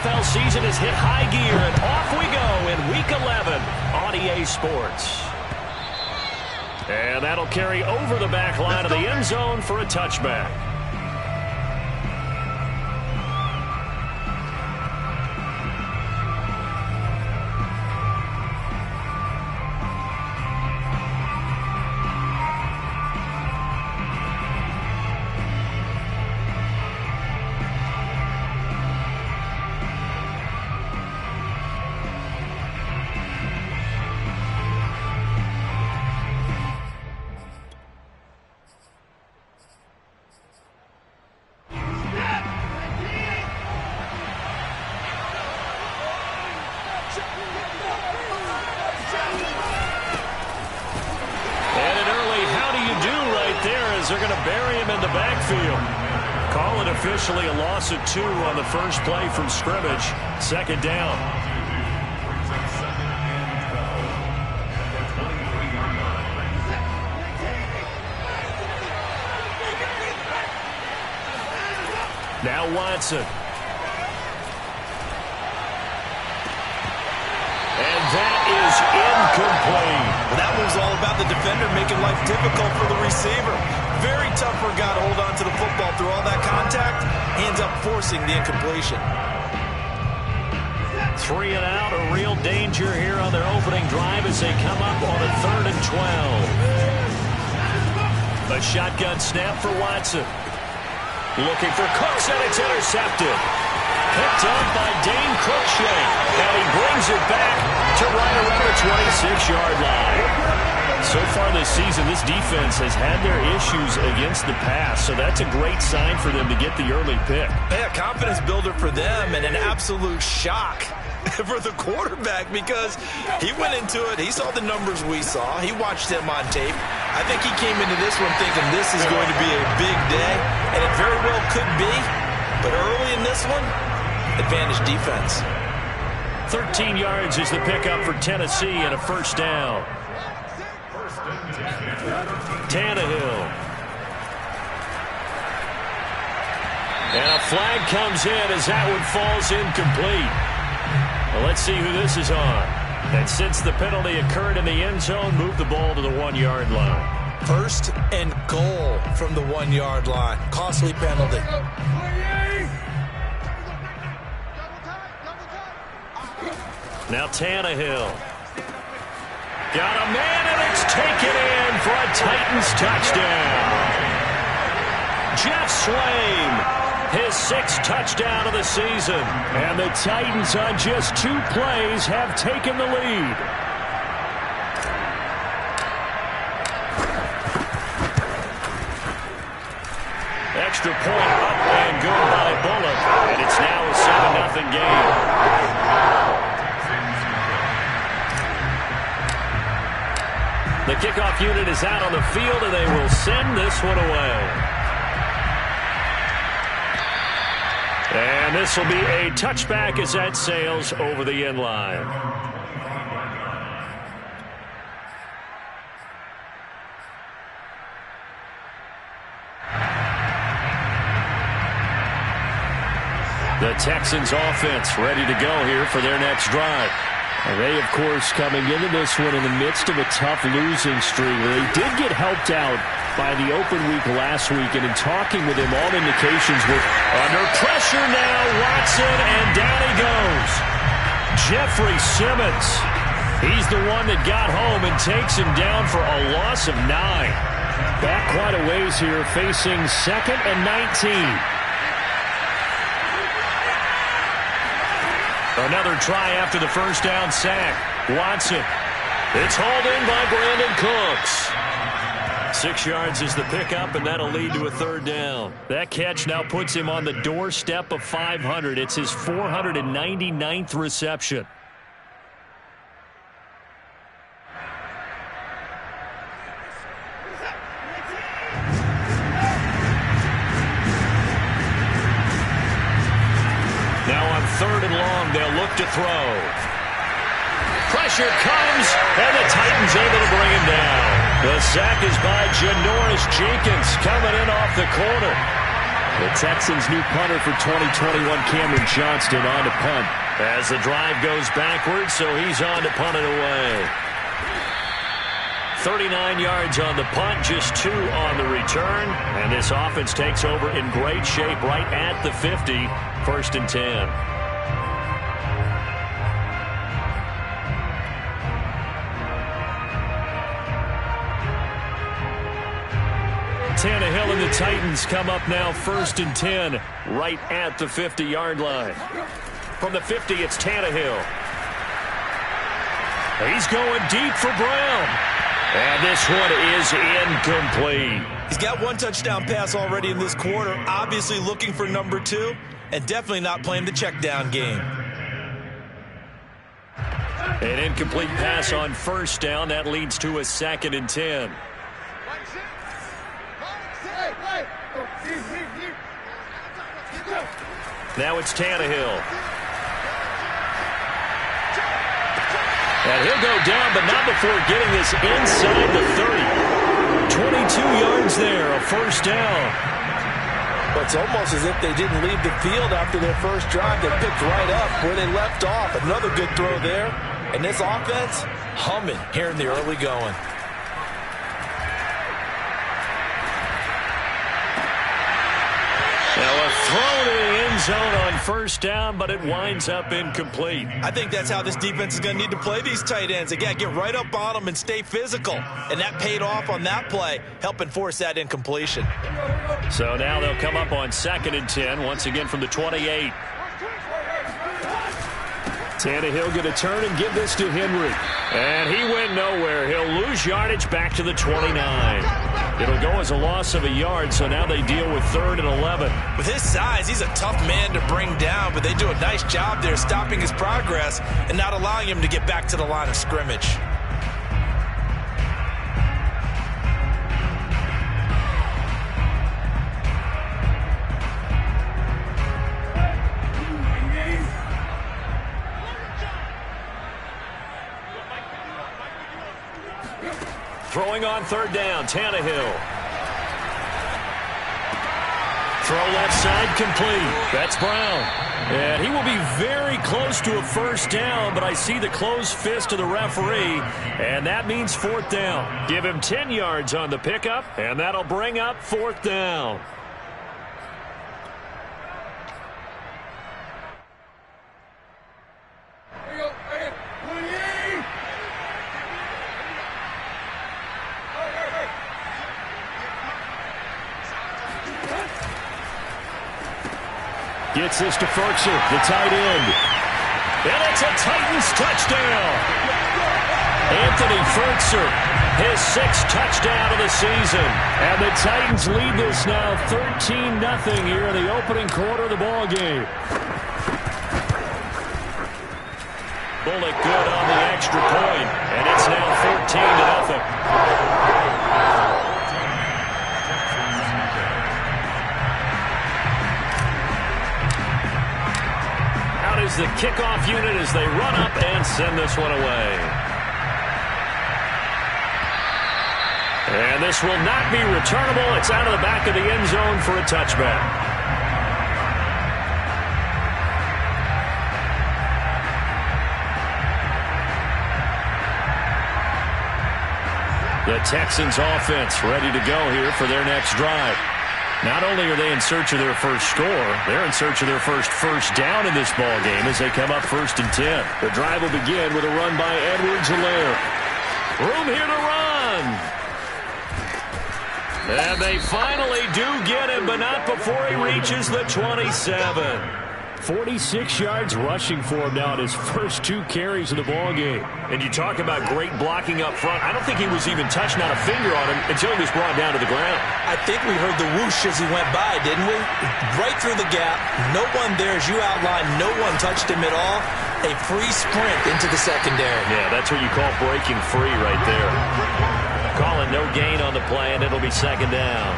NFL season has hit high gear, and off we go in Week 11 on EA Sports. And that'll carry over the back line of the end zone for a touchback. They're going to bury him in the backfield. Call it officially a loss of 2 on the first play from scrimmage. Second down. Now Watson. And that is incomplete. Well, that was all about the defender making life difficult for the receiver. Very tough for a guy to hold on to the football through all that contact. He ends up forcing the incompletion. 3 and out, a real danger here on their opening drive as they come up on a 3rd and 12. A shotgun snap for Watson. Looking for Cooks, and it's intercepted. Picked up by Dane Cruikshank, and he brings it back to right around the 26-yard line. So far this season, this defense has had their issues against the pass, so that's a great sign for them to get the early pick. Yeah, confidence builder for them and an absolute shock for the quarterback because he went into it. He saw the numbers we saw. He watched them on tape. I think he came into this one thinking this is going to be a big day, and it very well could be. But early in this one, advantage defense. 13 yards is the pickup for Tennessee and a first down. Tannehill. And a flag comes in as that one falls incomplete. Well, let's see who this is on. And since the penalty occurred in the end zone, move the ball to the 1-yard line. First and goal from the 1-yard line. Costly penalty. Now Tannehill. Got a man, and it's taken in for a Titans touchdown. Jeff Swaim, his 6th touchdown of the season. And the Titans on just 2 plays have taken the lead. Extra point up and good by Bullock. And it's now a 7-0 game. The kickoff unit is out on the field, and they will send this one away. And this will be a touchback as that sails over the end line. The Texans offense ready to go here for their next drive. They, of course, coming into this one in the midst of a tough losing streak. They did get helped out by the open week last week, and in talking with him, all indications were under pressure now. Watson, and down he goes. Jeffrey Simmons. He's the one that got home and takes him down for a loss of 9. Back quite a ways here, facing 2nd and 19. Another try after the first down sack. Watson. It's hauled in by Brandon Cooks. 6 yards is the pickup, and that'll lead to a 3rd down. That catch now puts him on the doorstep of 500. It's his 499th reception. Now on 3rd and long, they'll look to throw. Pressure comes, and the Titans able to bring him down. The sack is by Janoris Jenkins coming in off the corner. The Texans' new punter for 2021, Cameron Johnston, on to punt. As the drive goes backwards, so he's on to punt it away. 39 yards on the punt, just 2 on the return. And this offense takes over in great shape right at the 50, 1st and 10. Tannehill and the Titans come up now 1st and 10 right at the 50-yard line. From the 50, it's Tannehill. He's going deep for Brown. And this one is incomplete. He's got 1 touchdown pass already in this quarter, obviously looking for number 2, and definitely not playing the check down game. An incomplete pass on 1st down. That leads to a 2nd and 10. Now it's Tannehill. And he'll go down, but not before getting this inside the 30. 22 yards there, a 1st down. But it's almost as if they didn't leave the field after their first drive. They picked right up where they left off. Another good throw there. And this offense, humming here in the early going. Now a throw to the end zone on 1st down, but it winds up incomplete. I think that's how this defense is going to need to play these tight ends. Again, get right up on them and stay physical. And that paid off on that play, helping force that incompletion. So now they'll come up on 2nd and 10, once again from the 28. Tannehill going to turn and give this to Henry. And he went nowhere. He'll lose yardage back to the 29. It'll go as a loss of a yard, so now they deal with 3rd and 11. With his size, he's a tough man to bring down, but they do a nice job there stopping his progress and not allowing him to get back to the line of scrimmage. Throwing on 3rd down, Tannehill. Throw left side complete. That's Brown. And he will be very close to a 1st down, but I see the closed fist of the referee, and that means 4th down. Give him 10 yards on the pickup, and that'll bring up 4th down. Gets this to Fertzer, the tight end. And it's a Titans touchdown. Anthony Fertzer, his 6th touchdown of the season. And the Titans lead this now 13-0 here in the opening quarter of the ball game. Bullock good on the extra point, and it's now 14-0. Is the kickoff unit as they run up and send this one away. And this will not be returnable. It's out of the back of the end zone for a touchback. The Texans offense ready to go here for their next drive. Not only are they in search of their first score, they're in search of their first down in this ball game as they come up 1st and 10. The drive will begin with a run by Edwards-Helaire. Room here to run. And they finally do get him, but not before he reaches the 27. 46 yards rushing for him now in his first 2 carries of the ball game. And you talk about great blocking up front. I don't think he was even touched, not a finger on him, until he was brought down to the ground. I think we heard the whoosh as he went by, didn't we? Right through the gap. No one there, as you outlined. No one touched him at all. A free sprint into the secondary. Yeah, that's what you call breaking free right there. Calling no gain on the play, and it'll be 2nd down.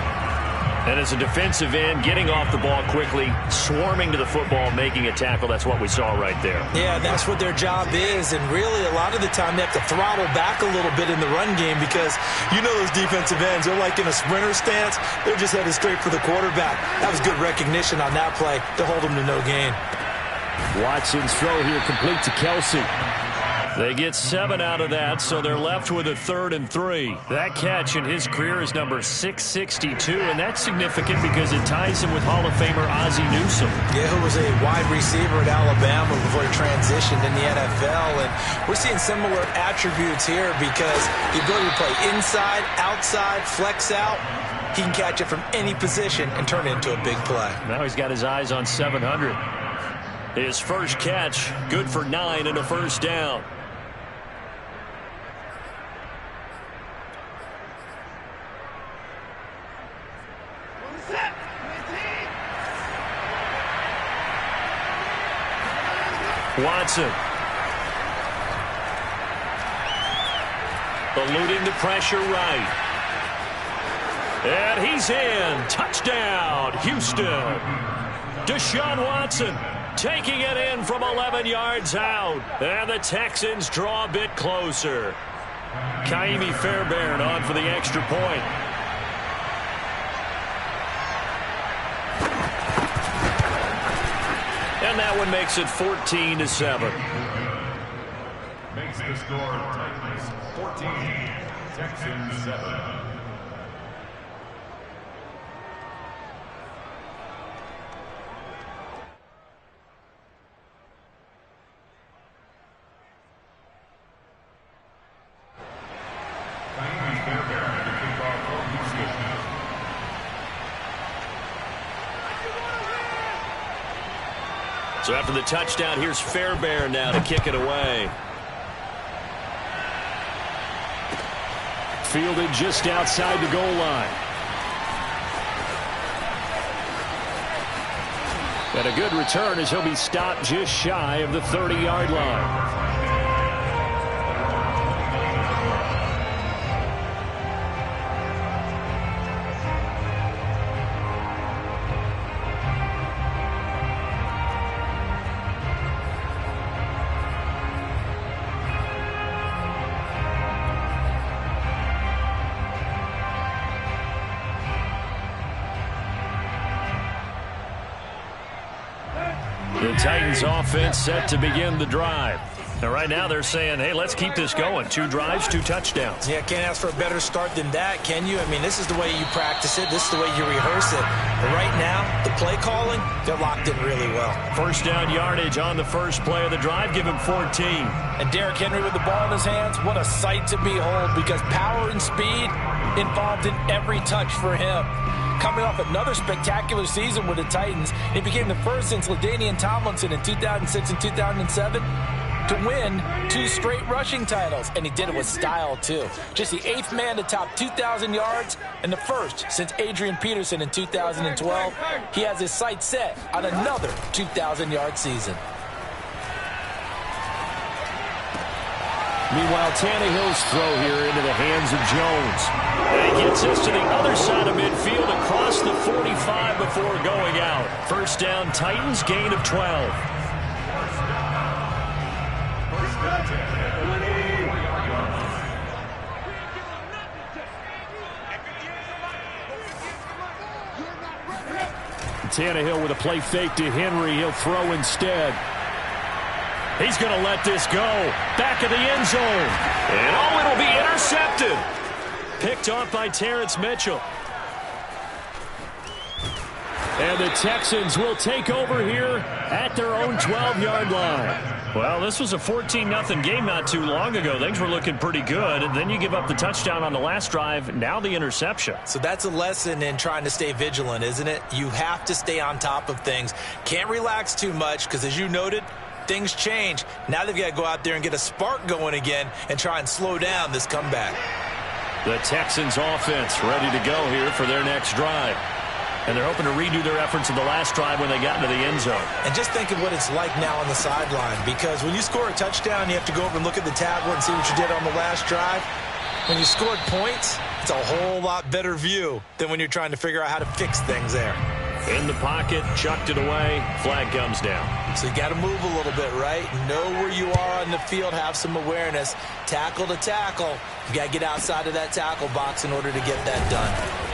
And as a defensive end, getting off the ball quickly, swarming to the football, making a tackle, that's what we saw right there. Yeah, that's what their job is. And really, a lot of the time, they have to throttle back a little bit in the run game because you know those defensive ends, they're like in a sprinter stance. They're just headed straight for the quarterback. That was good recognition on that play to hold them to no gain. Watson's throw here complete to Kelsey. They get 7 out of that, so they're left with a 3rd and 3. That catch in his career is number 662, and that's significant because it ties him with Hall of Famer Ozzie Newsome. Yeah, who was a wide receiver at Alabama before he transitioned in the NFL. And we're seeing similar attributes here because the ability to play inside, outside, flex out, he can catch it from any position and turn it into a big play. Now he's got his eyes on 700. His first catch, good for 9 and a first down. Watson. Eluding the pressure right. And he's in. Touchdown, Houston. Deshaun Watson taking it in from 11 yards out. And the Texans draw a bit closer. Kaimi Fairbairn on for the extra point. And that one makes it 14-7. Makes the score Titans 14, Texans 7. So after the touchdown, here's Fairbairn now to kick it away. Fielded just outside the goal line. And a good return as he'll be stopped just shy of the 30-yard line. The Titans offense set to begin the drive. Now, right now, they're saying, hey, let's keep this going. 2 drives, 2 touchdowns. Yeah, can't ask for a better start than that, can you? I mean, this is the way you practice it. This is the way you rehearse it. But right now, the play calling, they're locked in really well. First down yardage on the first play of the drive. Give him 14. And Derrick Henry with the ball in his hands, what a sight to behold because power and speed involved in every touch for him. Coming off another spectacular season with the Titans, he became the first since LaDainian Tomlinson in 2006 and 2007 to win 2 straight rushing titles, and he did it with style, too. Just the 8th man to top 2,000 yards and the first since Adrian Peterson in 2012. He has his sights set on another 2,000-yard season. Meanwhile, Tannehill's throw here into the hands of Jones. And he gets us to the other side of midfield across the 45 before going out. First down, Titans, gain of 12. Tannehill with a play fake to Henry. He'll throw instead. He's going to let this go. Back of the end zone. And oh, it'll be intercepted. Picked off by Terrence Mitchell. And the Texans will take over here at their own 12-yard line. Well, this was a 14-0 game not too long ago. Things were looking pretty good. And then you give up the touchdown on the last drive. Now the interception. So that's a lesson in trying to stay vigilant, isn't it? You have to stay on top of things. Can't relax too much because, as you noted, things change. Now they've got to go out there and get a spark going again and try and slow down this comeback. The Texans offense ready to go here for their next drive. And they're hoping to redo their efforts of the last drive when they got into the end zone. And just think of what it's like now on the sideline, because when you score a touchdown, you have to go over and look at the tablet and see what you did on the last drive. When you scored points, It's a whole lot better view than when you're trying to figure out how to fix things there. In the pocket, chucked it away, flag comes down. So you got to move a little bit, right? Know where you are on the field, have some awareness. Tackle to tackle. You got to get outside of that tackle box in order to get that done.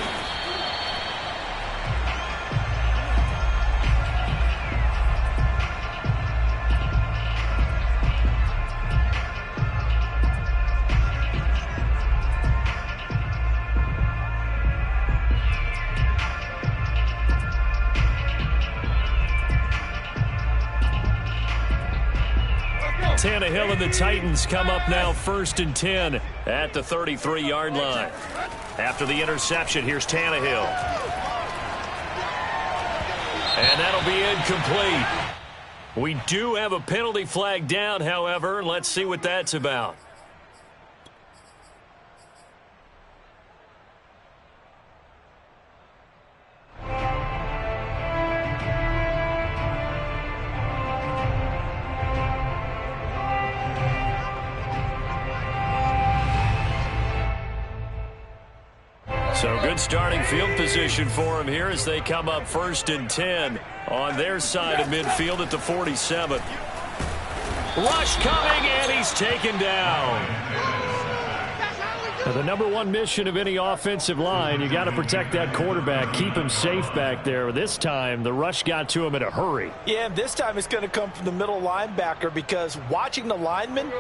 Tannehill and the Titans come up now 1st and 10 at the 33-yard line. After the interception, here's Tannehill. And that'll be incomplete. We do have a penalty flag down, however. Let's see what that's about. So good starting field position for him here as they come up 1st and 10 on their side of midfield at the 47. Rush coming, and he's taken down. Now, the number one mission of any offensive line, you got to protect that quarterback, keep him safe back there. This time, the rush got to him in a hurry. Yeah, and this time it's going to come from the middle linebacker because watching the lineman,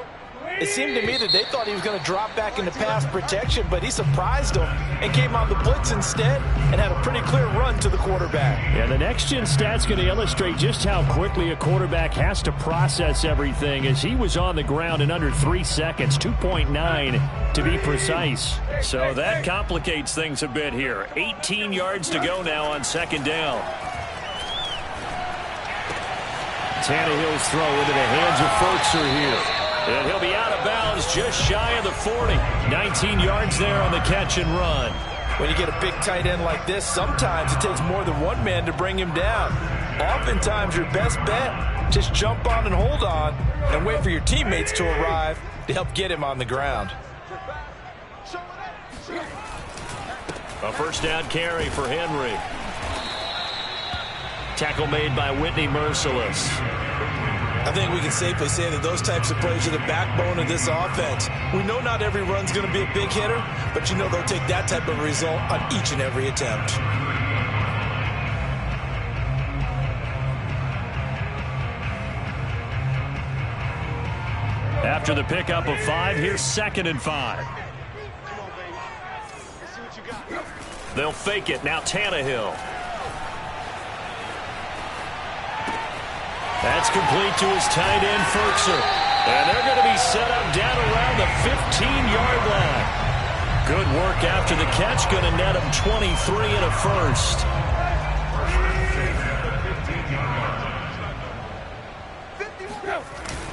it seemed to me that they thought he was going to drop back into pass protection, but he surprised them and came on the blitz instead and had a pretty clear run to the quarterback. Yeah, the next-gen stat's going to illustrate just how quickly a quarterback has to process everything as he was on the ground in under 3 seconds, 2.9 to be precise. So that complicates things a bit here. 18 yards to go now on 2nd down. Tannehill's throw into the hands of Ferkser here. And he'll be out of bounds just shy of the 40. 19 yards there on the catch and run. When you get a big tight end like this, sometimes it takes more than one man to bring him down. Oftentimes your best bet, just jump on and hold on and wait for your teammates to arrive to help get him on the ground. A 1st down carry for Henry. Tackle made by Whitney Merciless. I think we can safely say that those types of plays are the backbone of this offense. We know not every run's going to be a big hitter, but you know they'll take that type of result on each and every attempt. After the pickup of 5, here's 2nd and 5. They'll fake it. Now Tannehill. That's complete to his tight end, Ferkser. And they're going to be set up down around the 15-yard line. Good work after the catch. Going to net him 23 and a 1st.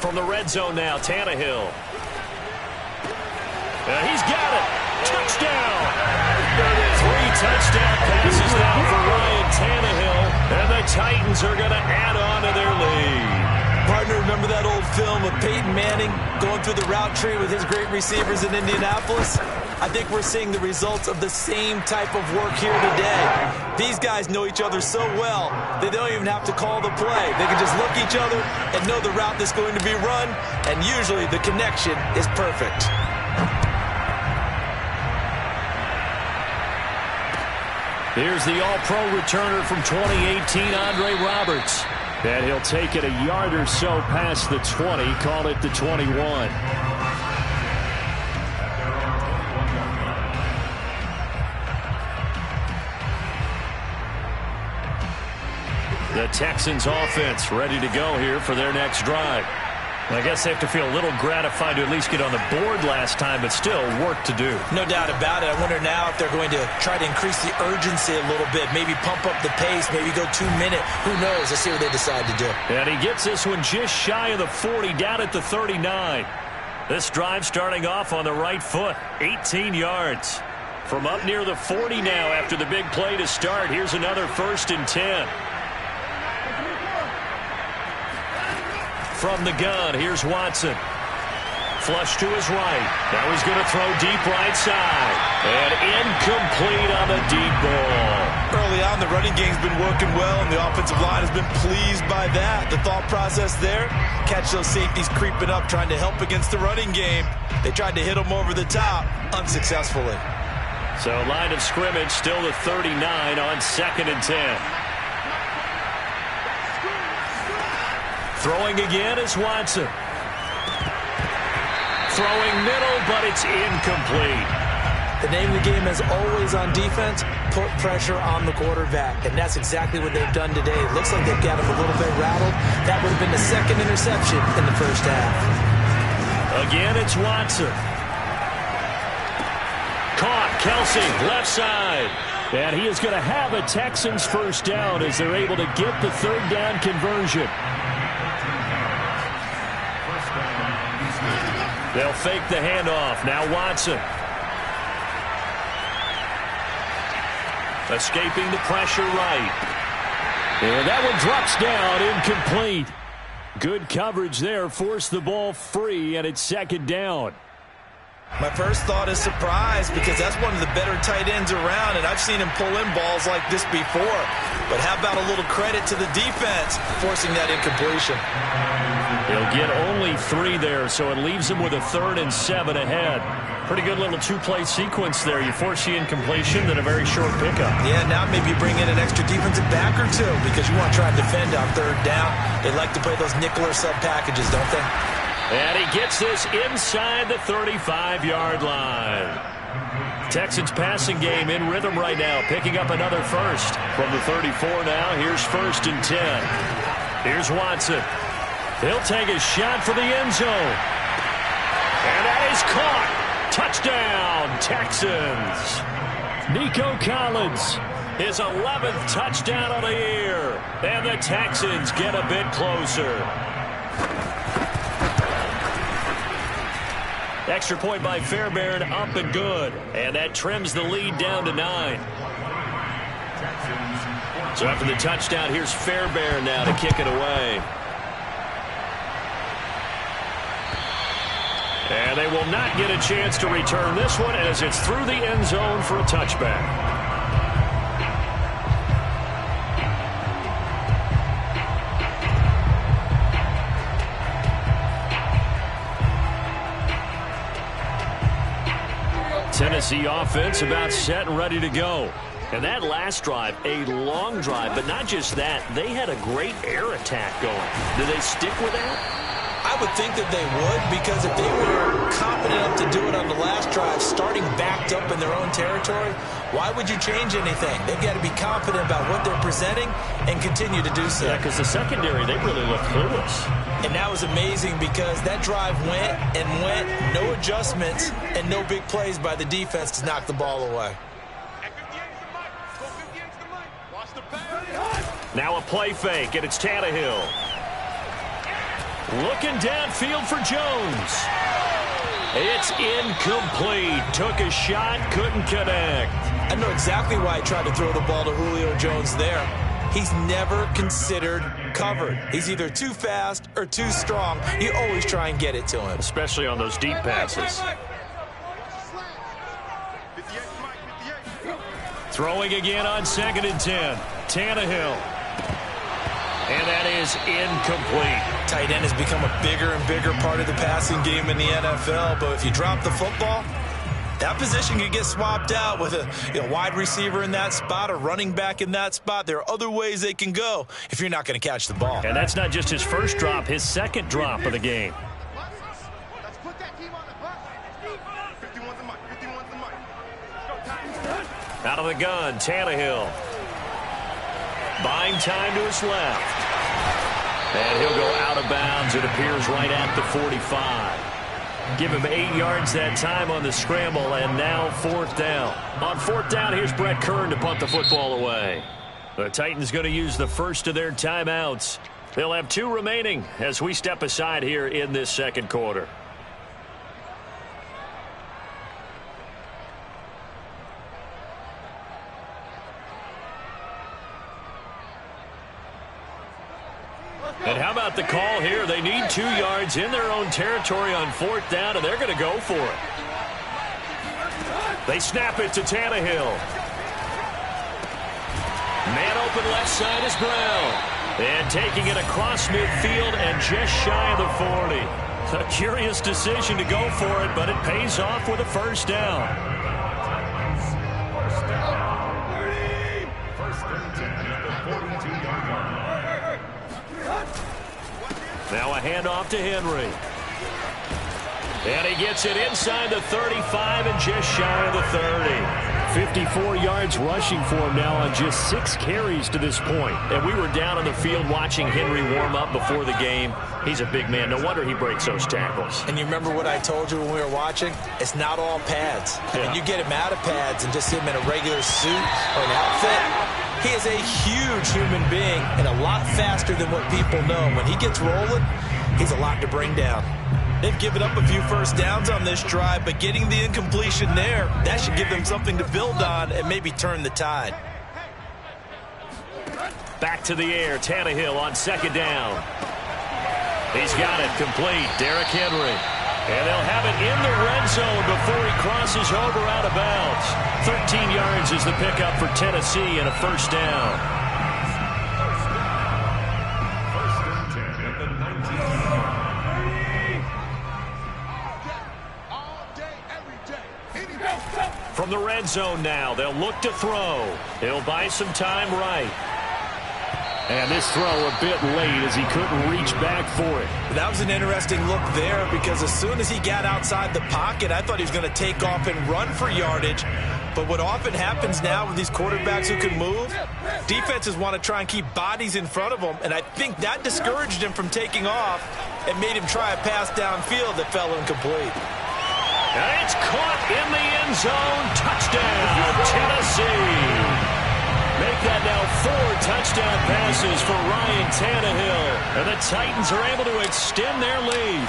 From the red zone now, Tannehill. He's got it. Touchdown. 3 touchdown passes now for Ryan Tannehill. And the Titans are going to add on to their lead. Partner, remember that old film of Peyton Manning going through the route tree with his great receivers in Indianapolis? I think we're seeing the results of the same type of work here today. These guys know each other so well, they don't even have to call the play. They can just look at each other and know the route that's going to be run, and usually the connection is perfect. Here's the all-pro returner from 2018, Andre Roberts. And he'll take it a yard or so past the 20, call it the 21. The Texans offense ready to go here for their next drive. I guess they have to feel a little gratified to at least get on the board last time, but still work to do. No doubt about it. I wonder now if they're going to try to increase the urgency a little bit, maybe pump up the pace, maybe go 2-minute. Who knows? Let's see what they decide to do. And he gets this one just shy of the 40, down at the 39. This drive starting off on the right foot, 18 yards. From up near the 40 now after the big play to start. Here's another 1st and 10. From the gun, here's Watson. Flush to his right. Now he's going to throw deep right side. And incomplete on the deep ball. Early on, the running game's been working well, and the offensive line has been pleased by that. The thought process there, catch those safeties creeping up, trying to help against the running game. They tried to hit them over the top, unsuccessfully. So line of scrimmage still the 39 on 2nd and 10. Throwing again is Watson. Throwing middle, but it's incomplete. The name of the game is always on defense, put pressure on the quarterback. And that's exactly what they've done today. It looks like they've got him a little bit rattled. That would have been the 2nd interception in the first half. Again, it's Watson. Caught, Kelsey, left side. And he is going to have a Texans first down as they're able to get the 3rd down conversion. They'll fake the handoff. Now Watson. Escaping the pressure right. And that one drops down, incomplete. Good coverage there. Forced the ball free, and it's 2nd down. My first thought is surprise, because that's one of the better tight ends around, and I've seen him pull in balls like this before. But how about a little credit to the defense forcing that incompletion? He'll get only 3 there, so it leaves him with a 3rd and 7 ahead. Pretty good little 2-play sequence there. You force the incompletion, then a very short pickup. Yeah, now maybe you bring in an extra defensive back or 2 because you want to try and defend on 3rd down. They like to play those nickel or sub packages, don't they? And he gets this inside the 35-yard line. Texans passing game in rhythm right now, picking up another first. From the 34 now, here's 1st and 10. Here's Watson. He'll take a shot for the end zone. And that is caught. Touchdown, Texans. Nico Collins, his 11th touchdown of the year. And the Texans get a bit closer. Extra point by Fairbairn, up and good. And that trims the lead down to 9. So after the touchdown, here's Fairbairn now to kick it away. And they will not get a chance to return this one as it's through the end zone for a touchback. Tennessee offense about set and ready to go. And that last drive, a long drive, but not just that, they had a great air attack going. Do they stick with that? I would think that they would, because if they were confident enough to do it on the last drive, starting backed up in their own territory, why would you change anything? They've got to be confident about what they're presenting and continue to do so. Yeah, because the secondary, they really looked clueless. And that was amazing because that drive went and went, no adjustments, and no big plays by the defense to knock the ball away. Now a play fake, and it's Tannehill. Looking downfield for Jones. It's incomplete. Took a shot, couldn't connect. I know exactly why he tried to throw the ball to Julio Jones there. He's never considered covered. He's either too fast or too strong. You always try and get it to him. Especially on those deep passes. Throwing again on 2nd and 10. Tannehill. And that is incomplete. Tight end has become a bigger and bigger part of the passing game in the NFL, but if you drop the football, that position could get swapped out with a wide receiver in that spot, a running back in that spot. There are other ways they can go if you're not going to catch the ball. And that's not just his first drop, his 2nd drop of the game. Out of the gun, Tannehill. Buying time to his left. And he'll go out of bounds. It appears right at the 45. Give him 8 yards that time on the scramble, and now 4th down. On 4th down, here's Brett Kern to punt the football away. The Titans going to use the first of their timeouts. They'll have 2 remaining as we step aside here in this 2nd quarter. And how about the call here? They need 2 yards in their own territory on 4th down, and they're going to go for it. They snap it to Tannehill. Man open left side is Brown. And taking it across midfield and just shy of the 40. A curious decision to go for it, but it pays off with a first down. First and 10 at the 42-yard line. Now a handoff to Henry. And he gets it inside the 35 and just shy of the 30. 54 yards rushing for him now on just 6 carries to this point. And we were down on the field watching Henry warm up before the game. He's a big man. No wonder he breaks those tackles. And you remember what I told you when we were watching? It's not all pads. Yeah. When you get him out of pads and just hit him in a regular suit or an outfit, he is a huge human being and a lot faster than what people know. When he gets rolling, he's a lot to bring down. They've given up a few first downs on this drive, but getting the incompletion there, that should give them something to build on and maybe turn the tide. Back to the air, Tannehill on second down. He's got it complete, Derrick Henry. And they'll have it in the red zone before he crosses over out of bounds. 13 yards is the pickup for Tennessee and a first down. First and 10 at the 19-yard line. From the red zone now, they'll look to throw. He'll buy some time right. And this throw a bit late as he couldn't reach back for it. That was an interesting look there because as soon as he got outside the pocket, I thought he was going to take off and run for yardage. But what often happens now with these quarterbacks who can move, defenses want to try and keep bodies in front of them, and I think that discouraged him from taking off and made him try a pass downfield that fell incomplete. And it's caught in the end zone. Touchdown, Tennessee. Make that now 4 touchdown passes for Ryan Tannehill. And the Titans are able to extend their lead.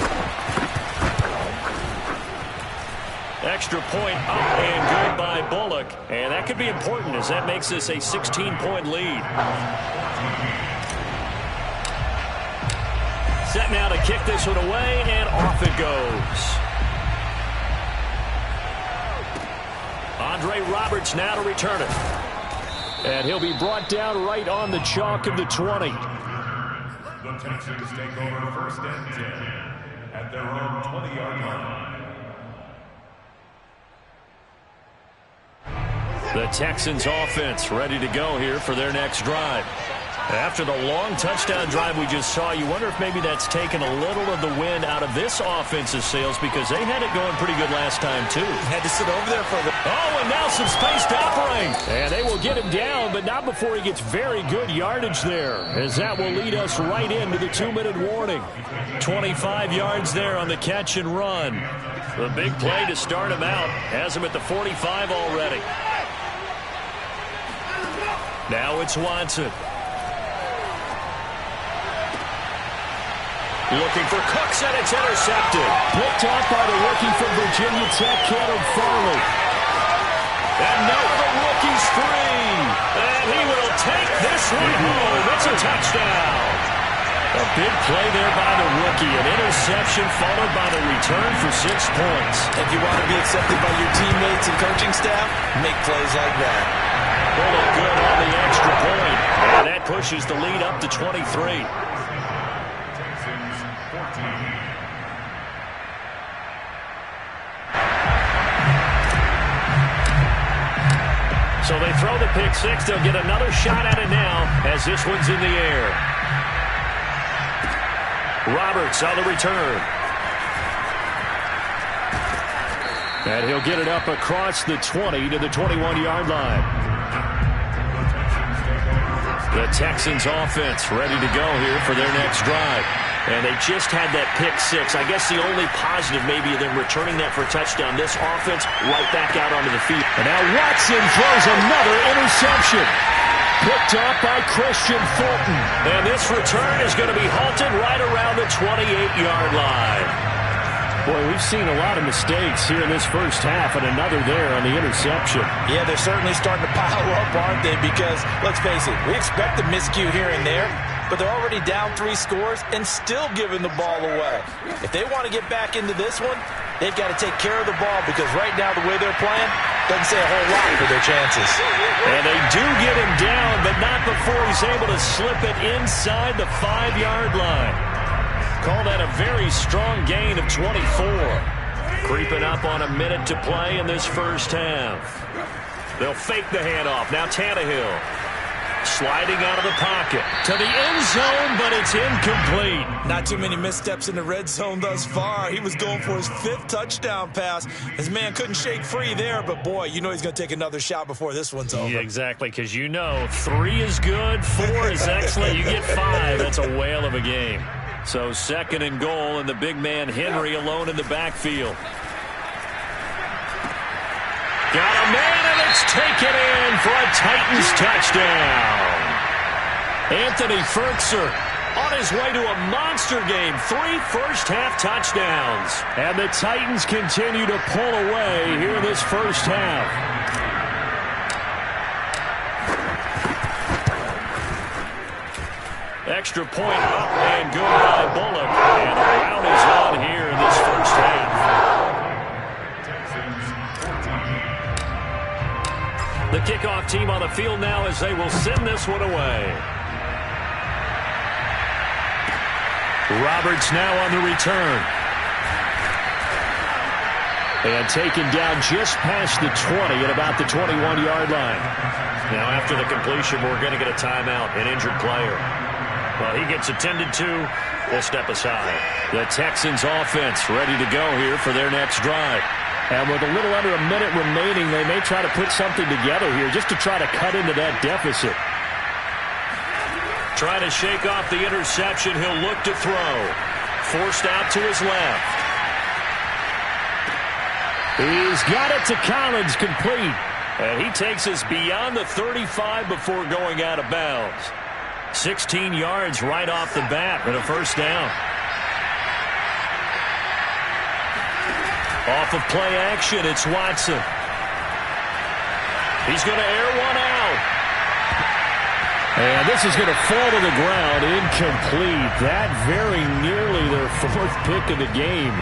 Extra point up and good by Bullock. And that could be important as that makes this a 16-point lead. Set now to kick this one away, and off it goes. Andre Roberts now to return it. And he'll be brought down right on the chalk of the 20. The Texans take over first and 10 at their own 20-yard line. The Texans offense ready to go here for their next drive. After the long touchdown drive we just saw, you wonder if maybe that's taken a little of the wind out of this offensive sails because they had it going pretty good last time too. Had to sit over there for the... Oh, and now some space to operate. And they will get him down, but not before he gets very good yardage there, as that will lead us right into the 2-minute warning. 25 yards there on the catch and run. The big play to start him out has him at the 45 already. Now it's Watson. Looking for Cooks, and it's intercepted. Picked off by the rookie from Virginia Tech, Caleb Farley. And now the rookie's free. And he will take this one home. It's a touchdown. A big play there by the rookie. An interception followed by the return for 6 points. If you want to be accepted by your teammates and coaching staff, make plays like that. Bullock good on the extra point. And that pushes the lead up to 23. So they throw the pick six. They'll get another shot at it now as this one's in the air. Roberts on the return. And he'll get it up across the 20 to the 21-yard line. The Texans offense ready to go here for their next drive. And they just had that pick six. I guess the only positive maybe of them returning that for a touchdown. This offense right back out onto the field. And now Watson throws another interception. Picked up by Christian Fulton. And this return is going to be halted right around the 28-yard line. Boy, we've seen a lot of mistakes here in this first half, and another there on the interception. Yeah, they're certainly starting to pile up, aren't they? Because, let's face it, we expect a miscue here and there, but they're already down 3 scores and still giving the ball away. If they want to get back into this one, they've got to take care of the ball because right now the way they're playing, doesn't say a whole lot for their chances. And they do get him down, but not before he's able to slip it inside the 5-yard line. Call that a very strong gain of 24. Creeping up on a minute to play in this first half. They'll fake the handoff. Now Tannehill sliding out of the pocket to the end zone, but it's incomplete. Not too many missteps in the red zone thus far. He was going for his 5th touchdown pass. His man couldn't shake free there, but boy, you know he's going to take another shot before this one's over. Yeah, exactly, because you know 3 is good, 4 is excellent. You get 5. That's a whale of a game. So 2nd and goal, and the big man Henry alone in the backfield. Got a man, and it's taken in for a Titans touchdown. Anthony Fertzer on his way to a monster game. 3 first-half touchdowns. And the Titans continue to pull away here in this first half. Extra point up and good by Bullock. And the round is on here in this first half. The kickoff team on the field now as they will send this one away. Roberts now on the return. And taken down just past the 20 at about the 21-yard line. Now after the completion, we're going to get a timeout, an injured player. Well, he gets attended to. We'll step aside. The Texans offense ready to go here for their next drive. And with a little under a minute remaining, they may try to put something together here just to try to cut into that deficit. Trying to shake off the interception. He'll look to throw. Forced out to his left. He's got it to Collins, complete. And he takes us beyond the 35 before going out of bounds. 16 yards right off the bat and a first down. Off of play action, it's Watson. He's going to air one out. And this is going to fall to the ground, incomplete. That very nearly their 4th pick of the game.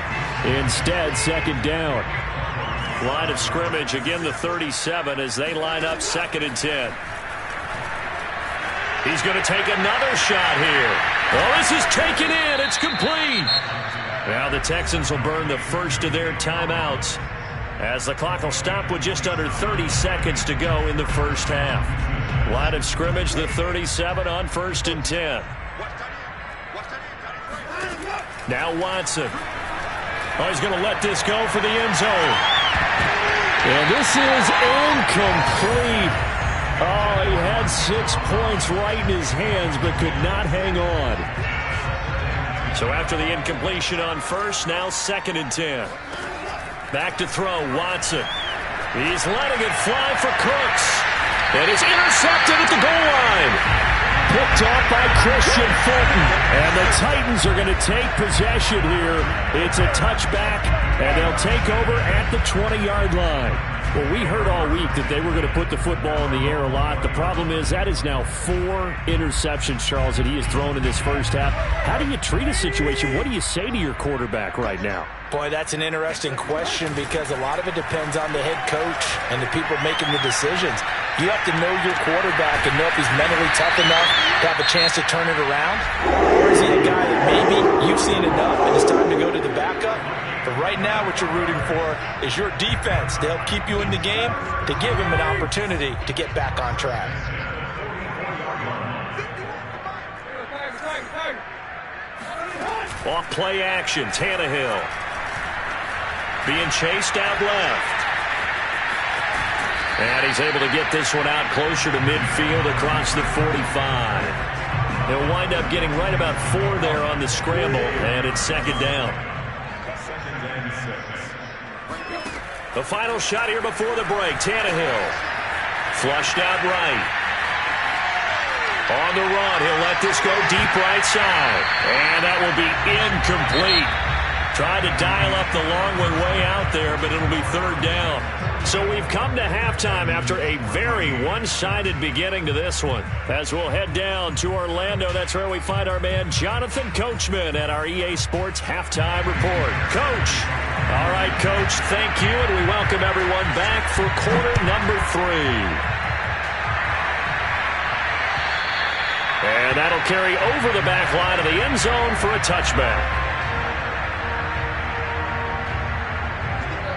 Instead, 2nd down. Line of scrimmage, again the 37 as they line up 2nd and 10. He's going to take another shot here. Oh, this is taken in. It's complete. Now the Texans will burn the first of their timeouts as the clock will stop with just under 30 seconds to go in the first half. Line of scrimmage, the 37 on 1st and 10. Now Watson. Oh, he's going to let this go for the end zone. And this is incomplete. Oh, he had 6 points right in his hands, but could not hang on. So after the incompletion on first, now 2nd and 10. Back to throw, Watson. He's letting it fly for Cooks. And it's intercepted at the goal line. Picked off by Christian Fulton. And the Titans are going to take possession here. It's a touchback, and they'll take over at the 20-yard line. Well, we heard all week that they were going to put the football in the air a lot. The problem is that is now 4 interceptions, Charles, that he has thrown in this first half. How do you treat a situation? What do you say to your quarterback right now? Boy, that's an interesting question because a lot of it depends on the head coach and the people making the decisions. You have to know your quarterback and know if he's mentally tough enough to have a chance to turn it around. Or is he a guy that maybe you've seen enough and it's time to go to the backup? But right now what you're rooting for is your defense to help keep you in the game, to give him an opportunity to get back on track. Off play action, Tannehill. Being chased out left. And he's able to get this one out closer to midfield across the 45. He'll wind up getting right about 4 there on the scramble, and it's 2nd down. The final shot here before the break. Tannehill flushed out right. On the run, he'll let this go deep right side. And that will be incomplete. Tried to dial up the long way out there, but it'll be 3rd down. So we've come to halftime after a very one-sided beginning to this one. As we'll head down to Orlando, that's where we find our man Jonathan Coachman at our EA Sports Halftime Report. Coach. All right, Coach, thank you, and we welcome everyone back for quarter number 3. And that'll carry over the back line of the end zone for a touchback.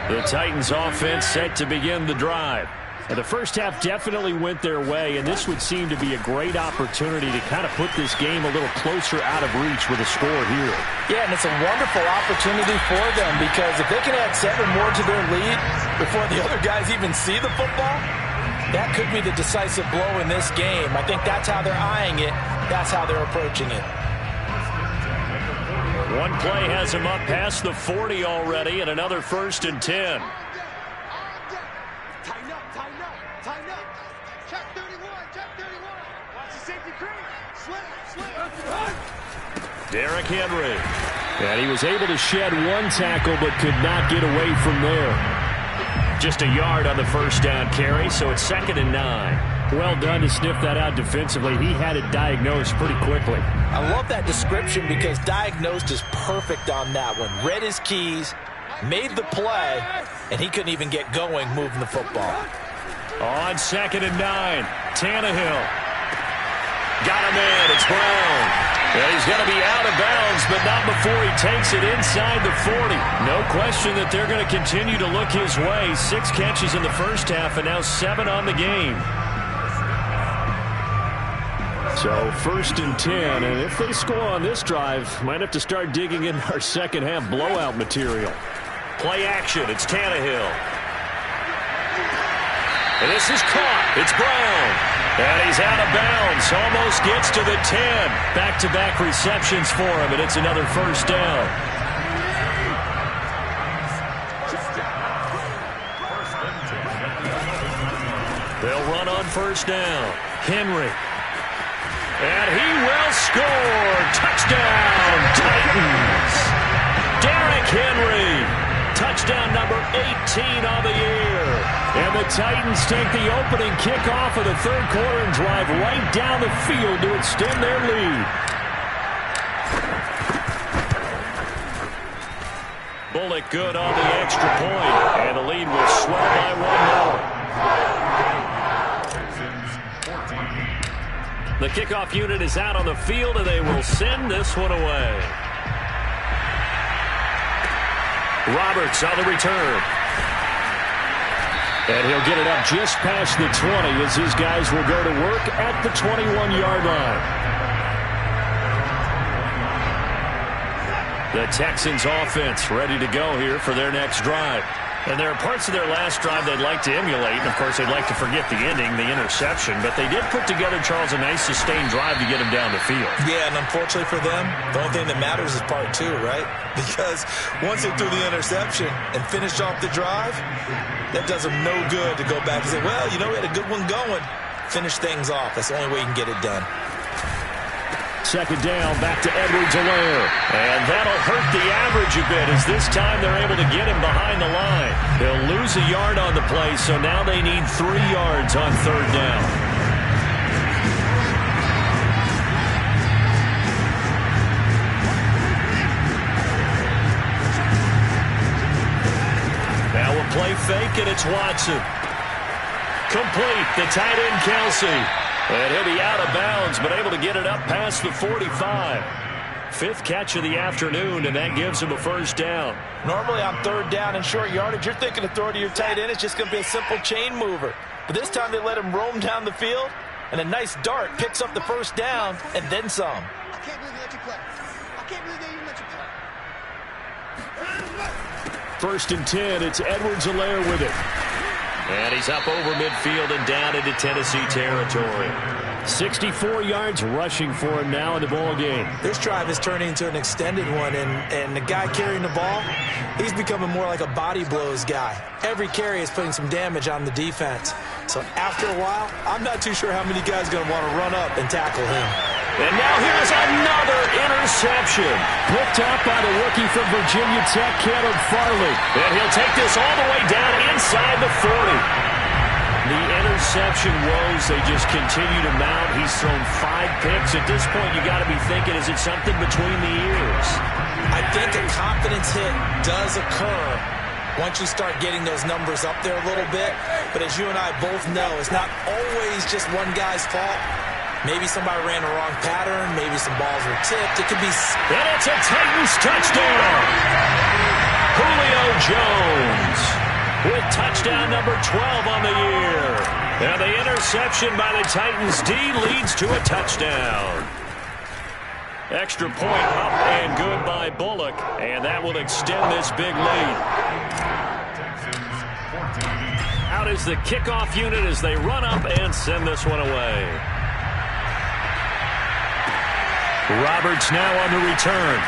The Titans offense set to begin the drive. And the first half definitely went their way, and this would seem to be a great opportunity to kind of put this game a little closer out of reach with a score here. Yeah, and it's a wonderful opportunity for them because if they can add 7 more to their lead before the other guys even see the football, that could be the decisive blow in this game. I think that's how they're eyeing it. That's how they're approaching it. One play has him up past the 40 already, and another 1st and 10. Tighten up, tighten up, tighten up. Check 31, check 31. Watch the safety creep. Slip. Derrick Henry. And he was able to shed one tackle, but could not get away from there. Just a yard on the first down carry, so it's 2nd and 9. Well done to sniff that out defensively. He had it diagnosed pretty quickly. I love that description because diagnosed is perfect on that one. Read his keys, made the play, and he couldn't even get going moving the football. On 2nd and 9, Tannehill. Got him in. It's Brown. And he's going to be out of bounds, but not before he takes it inside the 40. No question that they're going to continue to look his way. 6 catches in the first half and now 7 on the game. So 1st and 10, and if they score on this drive, might have to start digging in our second half blowout material. Play action, it's Tannehill. And this is caught, it's Brown. And he's out of bounds, almost gets to the 10. Back-to-back receptions for him, and it's another 1st down. They'll run on 1st down. Henry. And he will score. Touchdown, Titans. Derrick Henry. Touchdown number 18 on the year. And the Titans take the opening kickoff of the 3rd quarter and drive right down the field to extend their lead. Bullock good on the extra point, and the lead will swell by 1 more. The kickoff unit is out on the field, and they will send this one away. Roberts on the return. And he'll get it up just past the 20 as his guys will go to work at the 21-yard line. The Texans offense ready to go here for their next drive. And there are parts of their last drive they'd like to emulate. And, of course, they'd like to forget the ending, the interception. But they did put together, Charles, a nice sustained drive to get him down the field. Yeah, and unfortunately for them, the only thing that matters is part 2, right? Because once they threw the interception and finished off the drive, that does them no good to go back and say, well, you know, we had a good one going. Finish things off. That's the only way you can get it done. 2nd down, back to Edwards-Helaire. And that'll hurt the average a bit as this time they're able to get him behind the line. They'll lose a yard on the play, so now they need 3 yards on 3rd down. Now a play fake, and it's Watson. Complete, the tight end Kelsey. And he'll be out of bounds, but able to get it up past the 45. 5th catch of the afternoon, and that gives him a 1st down. Normally on 3rd down and short yardage, you're thinking of throwing to your tight end. It's just going to be a simple chain mover. But this time they let him roam down the field, and a nice dart picks up the 1st down, and then some. I can't believe they let you play. I can't believe they even let you play. 1st and 10, it's Edwards-Helaire with it. And he's up over midfield and down into Tennessee territory. 64 yards rushing for him now in the ball game. This drive is turning into an extended one, and the guy carrying the ball, he's becoming more like a body blows guy. Every carry is putting some damage on the defense. So after a while, I'm not too sure how many guys are going to want to run up and tackle him. And now here's another interception. Picked up by the rookie from Virginia Tech, Caleb Farley. And he'll take this all the way down inside the 40. The interception woes, they just continue to mount. He's thrown 5 picks. At this point, you got to be thinking, is it something between the ears? I think a confidence hit does occur once you start getting those numbers up there a little bit. But as you and I both know, it's not always just one guy's fault. Maybe somebody ran the wrong pattern. Maybe some balls were tipped. It could be... And it's a Titans touchdown. Julio Jones with touchdown number 12 on the year. And the interception by the Titans D leads to a touchdown. Extra point up and good by Bullock. And that will extend this big lead. Out is the kickoff unit as they run up and send this one away. Roberts now on the return.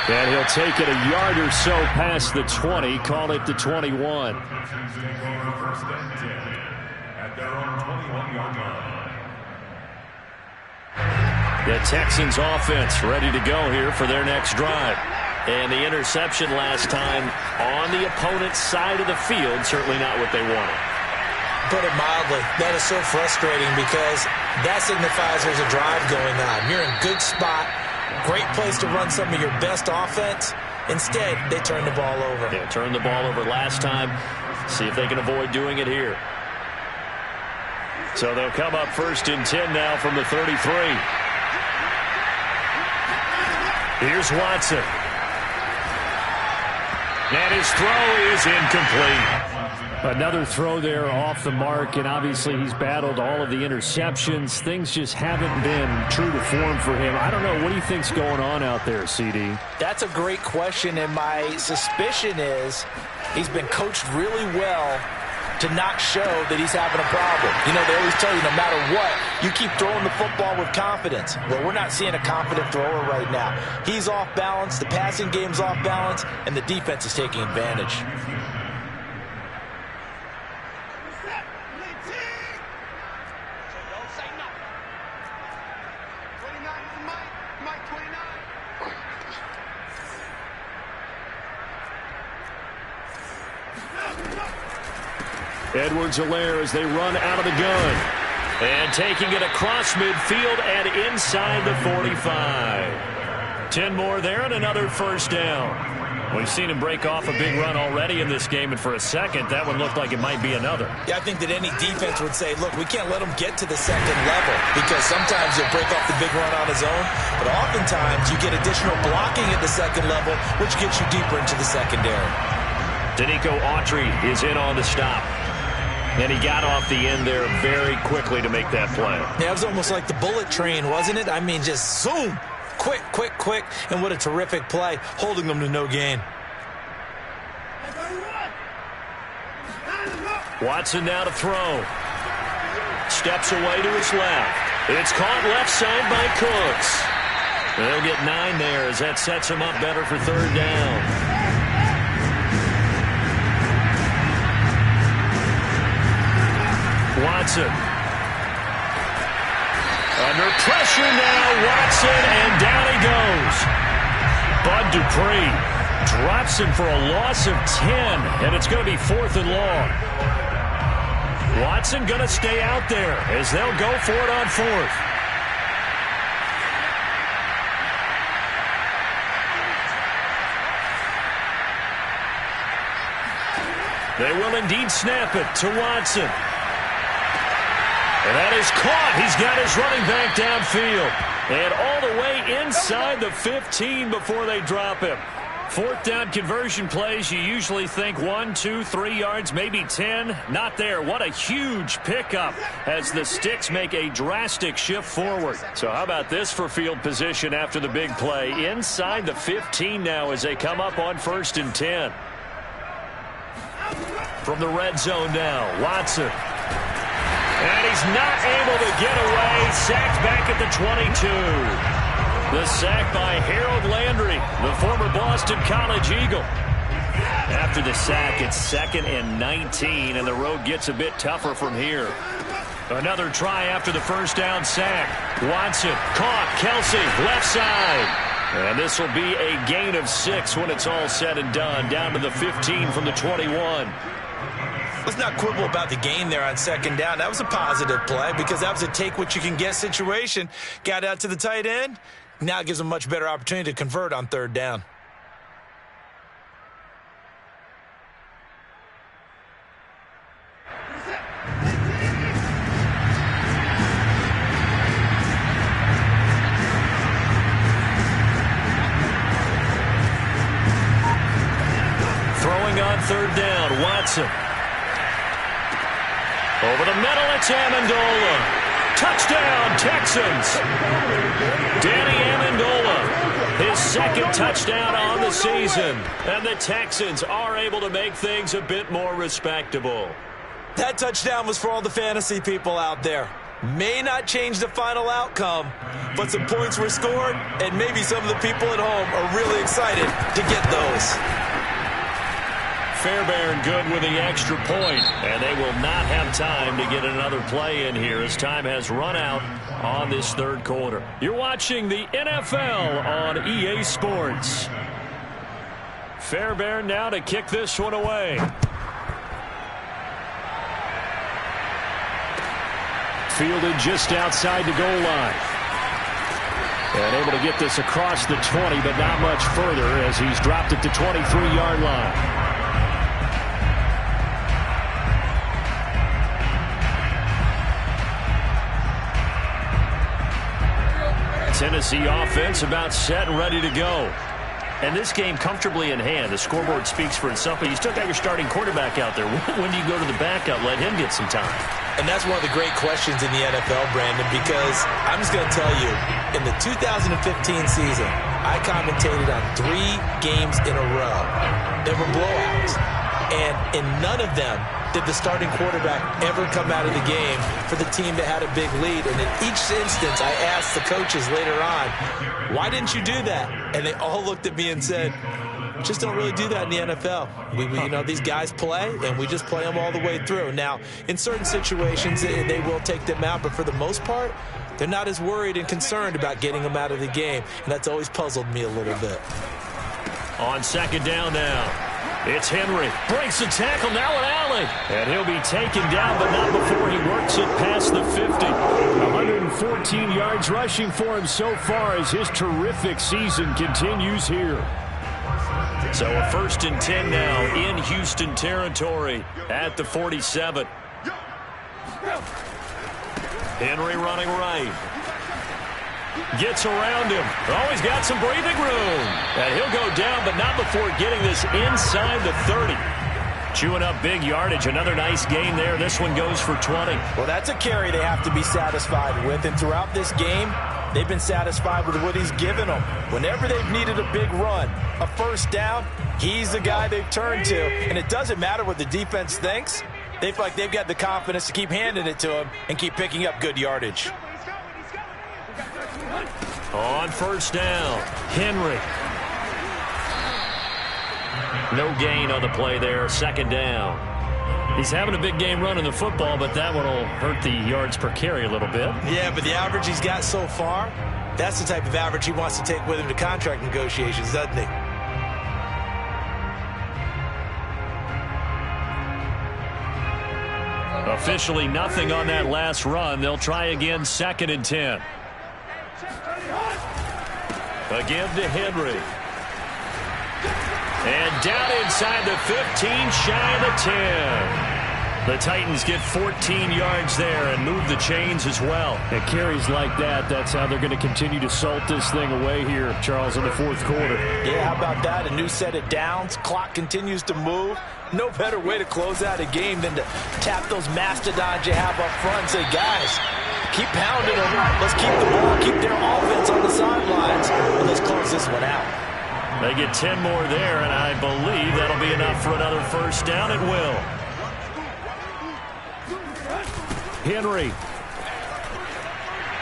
And he'll take it a yard or so past the 20, call it the 21. The Texans offense ready to go here for their next drive. And the interception last time on the opponent's side of the field, certainly not what they wanted. Put it mildly, that is so frustrating because that signifies there's a drive going on. You're in a good spot, great place to run some of your best offense. Instead, they turn the ball over. Yeah, turned the ball over last time. See if they can avoid doing it here. So they'll come up 1st and 10 now from the 33. Here's Watson. And his throw is incomplete. Another throw there off the mark, and obviously he's battled all of the interceptions. Things just haven't been true to form for him. I don't know. What do you think's going on out there, CD? That's a great question, and my suspicion is he's been coached really well to not show that he's having a problem. You know, they always tell you no matter what, you keep throwing the football with confidence. Well, we're not seeing a confident thrower right now. He's off balance, the passing game's off balance, and the defense is taking advantage. Edwards-Helaire as they run out of the gun. And taking it across midfield and inside the 45. 10 more there and another first down. We've seen him break off a big run already in this game, and for a second, that one looked like it might be another. Yeah, I think that any defense would say, look, we can't let him get to the second level because sometimes he'll break off the big run on his own, but oftentimes you get additional blocking at the second level, which gets you deeper into the secondary. Danico Autry is in on the stop. And he got off the end there very quickly to make that play. Yeah, it was almost like the bullet train, wasn't it? I mean, just zoom. Quick, quick, quick. And what a terrific play, holding them to no gain. Watson now to throw. Steps away to his left. It's caught left side by Cooks. They'll get 9 there as that sets him up better for 3rd down. Watson. Under pressure now, Watson, and down he goes. Bud Dupree drops him for a loss of 10, and it's going to be 4th and long. Watson going to stay out there as they'll go for it on 4th. They will indeed snap it to Watson. And that is caught. He's got his running back downfield. And all the way inside the 15 before they drop him. 4th down conversion plays, you usually think 1, 2, 3 yards, maybe 10. Not there. What a huge pickup as the Sticks make a drastic shift forward. So how about this for field position after the big play? Inside the 15 now as they come up on 1st and 10. From the red zone now, Watson. And he's not able to get away. Sacked back at the 22. The sack by Harold Landry, the former Boston College Eagle. After the sack, it's 2nd and 19, and the road gets a bit tougher from here. Another try after the first down sack. Watson caught. Kelsey left side. And this will be a gain of 6 when it's all said and done. Down to the 15 from the 21. Let's not quibble about the gain there on second down. That was a positive play because that was a take-what-you-can-get situation. Got out to the tight end. Now it gives them a much better opportunity to convert on third down. Throwing on third down, Watson. Over the middle, it's Amendola. Touchdown, Texans. Danny Amendola, his second touchdown on the season. And the Texans are able to make things a bit more respectable. That touchdown was for all the fantasy people out there. May not change the final outcome, but some points were scored, and maybe some of the people at home are really excited to get those. Fairbairn good with the extra point, and they will not have time to get another play in here as time has run out on this third quarter. You're watching the NFL on EA Sports. Fairbairn now to kick this one away. Fielded just outside the goal line. And able to get this across the 20, but not much further as he's dropped it to 23-yard line. Tennessee offense about set and ready to go. And this game comfortably in hand. The scoreboard speaks for itself, but you still got your starting quarterback out there. When do you go to the backup? Let him get some time. And that's one of the great questions in the NFL, Brandon, because I'm just going to tell you, in the 2015 season, I commentated on 3 games in a row. They were blowouts. And in none of them did the starting quarterback ever come out of the game for the team that had a big lead. And in each instance, I asked the coaches later on, why didn't you do that? And they all looked at me and said, just don't really do that in the NFL. You know, these guys play, and we just play them all the way through. Now, in certain situations, they will take them out, but for the most part, they're not as worried and concerned about getting them out of the game. And that's always puzzled me a little bit. On second down now. It's Henry. Breaks the tackle, now an alley. And he'll be taken down, but not before he works it past the 50. 114 yards rushing for him so far as his terrific season continues here. So a 1st and 10 now in Houston territory at the 47. Henry running right. Gets around him. Always got some breathing room. And he'll go down, but not before getting this inside the 30. Chewing up big yardage. Another nice gain there. This one goes for 20. Well, that's a carry they have to be satisfied with. And throughout this game, they've been satisfied with what he's given them. Whenever they've needed a big run, a first down, he's the guy they've turned to. And it doesn't matter what the defense thinks. They feel like they've got the confidence to keep handing it to him and keep picking up good yardage. On first down, Henry. No gain on the play there, second down. He's having a big game running the football, but that one will hurt the yards per carry a little bit. Yeah, but the average he's got so far, that's the type of average he wants to take with him to contract negotiations, doesn't he? Officially nothing on that last run. They'll try again, 2nd and 10. Again to Henry. And down inside the 15, shy of the 10. The Titans get 14 yards there and move the chains as well. And carries like that, that's how they're going to continue to salt this thing away here, Charles, in the 4th quarter. Yeah, how about that? A new set of downs. Clock continues to move. No better way to close out a game than to tap those mastodons you have up front and say, guys, keep pounding them. Let's keep the ball, keep their offense on the sidelines, and let's close this one out. They get 10 more there, and I believe that'll be enough for another first down. It will. Henry.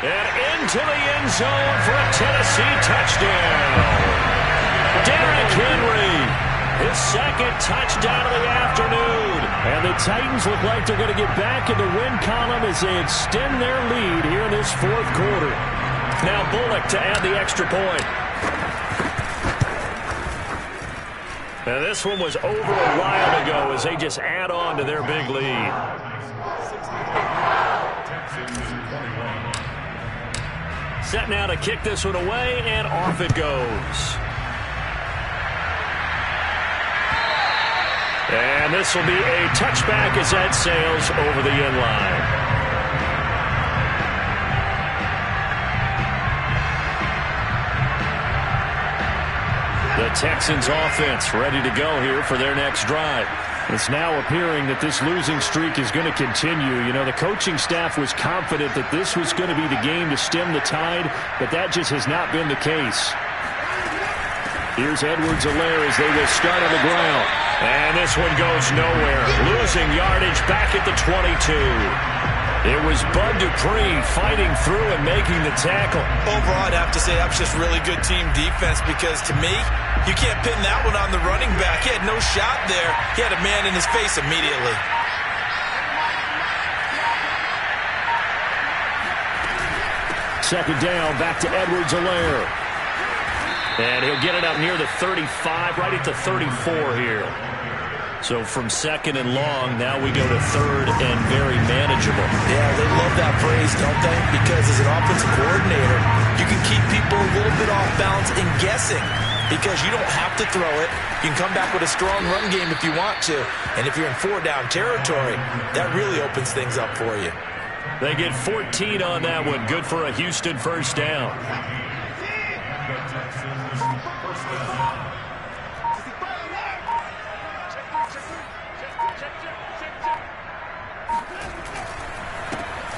And into the end zone for a Tennessee touchdown. Derrick Henry, his 2nd touchdown of the afternoon. And the Titans look like they're going to get back in the win column as they extend their lead here in this fourth quarter. Now Bullock to add the extra point. Now this one was over a while ago as they just add on to their big lead. Set now to kick this one away, and off it goes. And this will be a touchback as that sails over the end line. The Texans offense ready to go here for their next drive. It's now appearing that this losing streak is going to continue. You know, the coaching staff was confident that this was going to be the game to stem the tide, but that just has not been the case. Here's Edwards-Helaire as they will start on the ground. And this one goes nowhere. Losing yardage back at the 22. It was Bud Dupree fighting through and making the tackle. Overall, I'd have to say that was just really good team defense because to me, you can't pin that one on the running back. He had no shot there. He had a man in his face immediately. Second down, back to Edwards-Helaire. And he'll get it up near the 35, right at the 34 here. So from second and long, now we go to third and very manageable. Yeah, they love that phrase, don't they? Because as an offensive coordinator, you can keep people a little bit off balance and guessing because you don't have to throw it. You can come back with a strong run game if you want to. And if you're in four-down territory, that really opens things up for you. They get 14 on that one. Good for a Houston first down.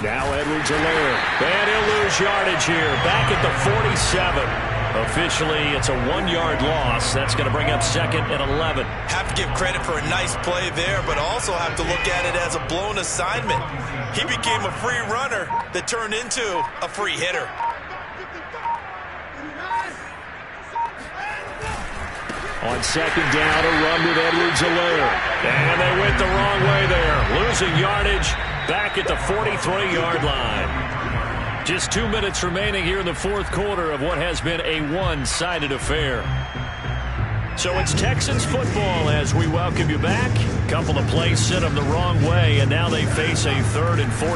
Now Edwards-Helaire. And he'll lose yardage here. Back at the 47. Officially, it's a 1-yard loss. That's going to bring up second and 11. Have to give credit for a nice play there, but also have to look at it as a blown assignment. He became a free runner that turned into a free hitter. On second down, a run with Edwards-Helaire. And they went the wrong way there. Losing yardage back at the 43-yard line. Just 2 minutes remaining here in the fourth quarter of what has been a one-sided affair. So it's Texans football as we welcome you back. A couple of plays sent them the wrong way, and now they face a 3rd and 14.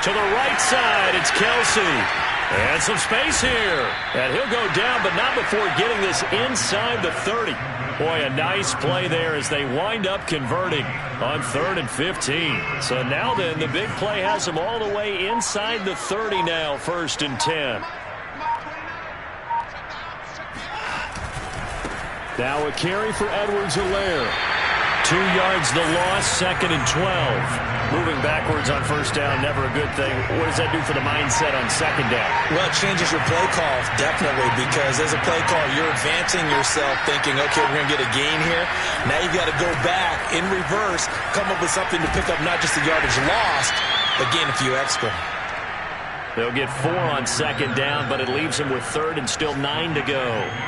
To the right side, it's Kelsey. And some space here. And he'll go down, but not before getting this inside the 30. Boy, a nice play there as they wind up converting on 3rd and 15. So now then, the big play has them all the way inside the 30 now, 1st and 10. Now a carry for Edwards-Helaire. 2 yards the loss, 2nd and 12. Moving backwards on first down, never a good thing. What does that do for the mindset on second down? Well, it changes your play call, definitely, because as a play call, you're advancing yourself thinking, okay, we're going to get a gain here. Now you've got to go back in reverse, come up with something to pick up not just the yardage lost, but gain a few extra. They'll get 4 on second down, but it leaves them with 3rd and still 9 to go.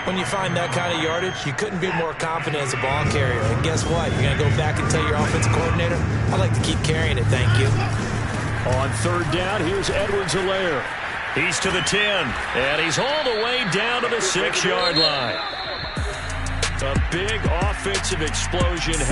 When you find that kind of yardage, you couldn't be more confident as a ball carrier. And guess what? You're going to go back and tell your offensive coordinator, I'd like to keep carrying it, thank you. On 3rd down, here's Edwards-Helaire. He's to the 10, and he's all the way down to the 6-yard line. A big offensive explosion.